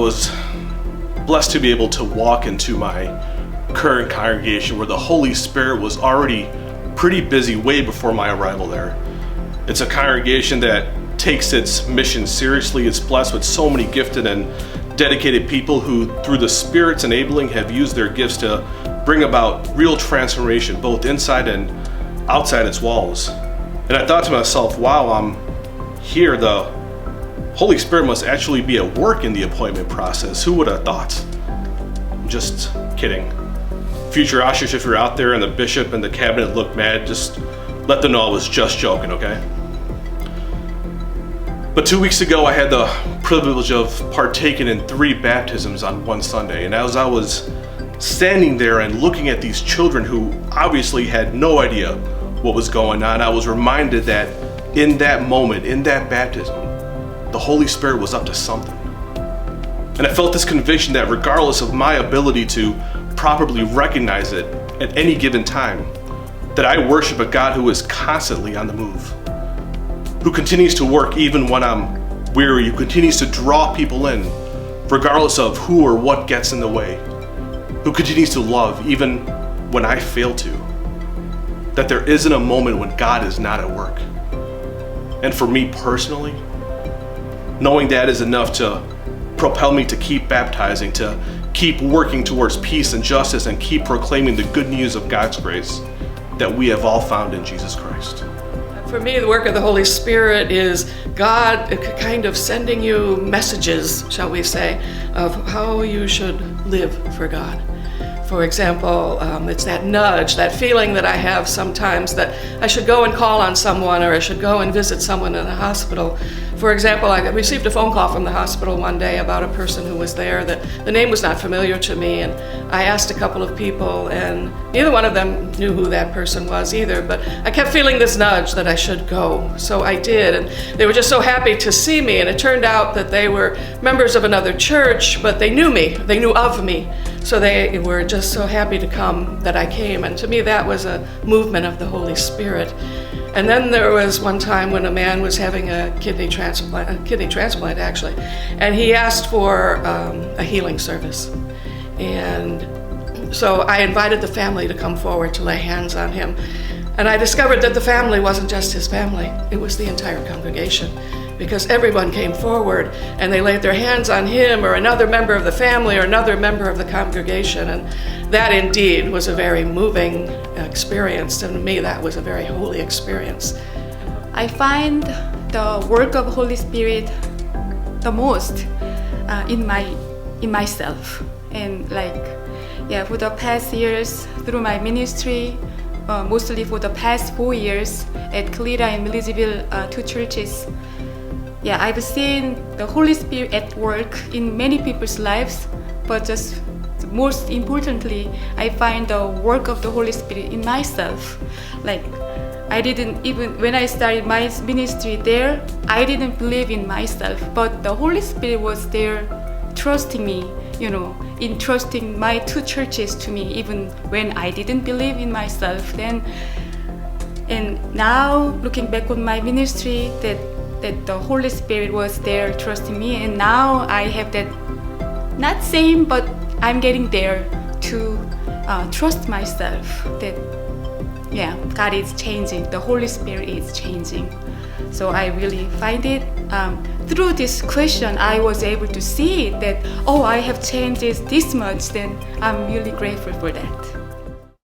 was blessed to be able to walk into my current congregation where the Holy Spirit was already pretty busy way before my arrival there. It's a congregation that takes its mission seriously. It's blessed with so many gifted and dedicated people who, through the Spirit's enabling, have used their gifts to bring about real transformation, both inside and outside its walls. And I thought to myself, wow, I'm here. The Holy Spirit must actually be at work in the appointment process. Who would have thought? Just kidding. Future Ashish, if you're out there and the bishop and the cabinet look mad, just let them know I was just joking, okay? But 2 weeks ago, I had the privilege of partaking in 3 baptisms on one Sunday. And as I was standing there and looking at these children who obviously had no idea what was going on, I was reminded that in that moment, in that baptism, the Holy Spirit was up to something. And I felt this conviction that regardless of my ability to properly recognize it at any given time, that I worship a God who is constantly on the move, who continues to work even when I'm weary, who continues to draw people in, regardless of who or what gets in the way, who continues to love even when I fail to, that there isn't a moment when God is not at work. And for me personally, knowing that is enough to propel me to keep baptizing, to keep working towards peace and justice, and keep proclaiming the good news of God's grace that we have all found in Jesus Christ. For me, the work of the Holy Spirit is God kind of sending you messages, shall we say, of how you should live for God. For example, it's that nudge, that feeling that I have sometimes that I should go and call on someone, or I should go and visit someone in the hospital. For example, I received a phone call from the hospital one day about a person who was there that the name was not familiar to me, and I asked a couple of people, and neither one of them knew who that person was either, but I kept feeling this nudge that I should go. So I did, and they were just so happy to see me, and it turned out that they were members of another church, but they knew me, they knew of me. So they were just so happy to come that I came, and to me that was a movement of the Holy Spirit. And then there was one time when a man was having a kidney transplant actually, and he asked for a healing service. And so I invited the family to come forward to lay hands on him. And I discovered that the family wasn't just his family, it was the entire congregation, because everyone came forward and they laid their hands on him or another member of the family or another member of the congregation. And that indeed was a very moving experience, and to me that was a very holy experience. I find the work of Holy Spirit the most in myself. And for the past years through my ministry, mostly for the past 4 years at Keate and Milledgeville, 2 churches, I've seen the Holy Spirit at work in many people's lives, but just most importantly, I find the work of the Holy Spirit in myself. I didn't even, when I started my ministry there, I didn't believe in myself, but the Holy Spirit was there trusting me, entrusting my 2 churches to me, even when I didn't believe in myself then. And now, looking back on my ministry, that the Holy Spirit was there trusting me, and now I have that, not same, but I'm getting there to trust myself that God is changing, the Holy Spirit is changing. So I really find it, through this question I was able to see that, I have changed this much, then I'm really grateful for that.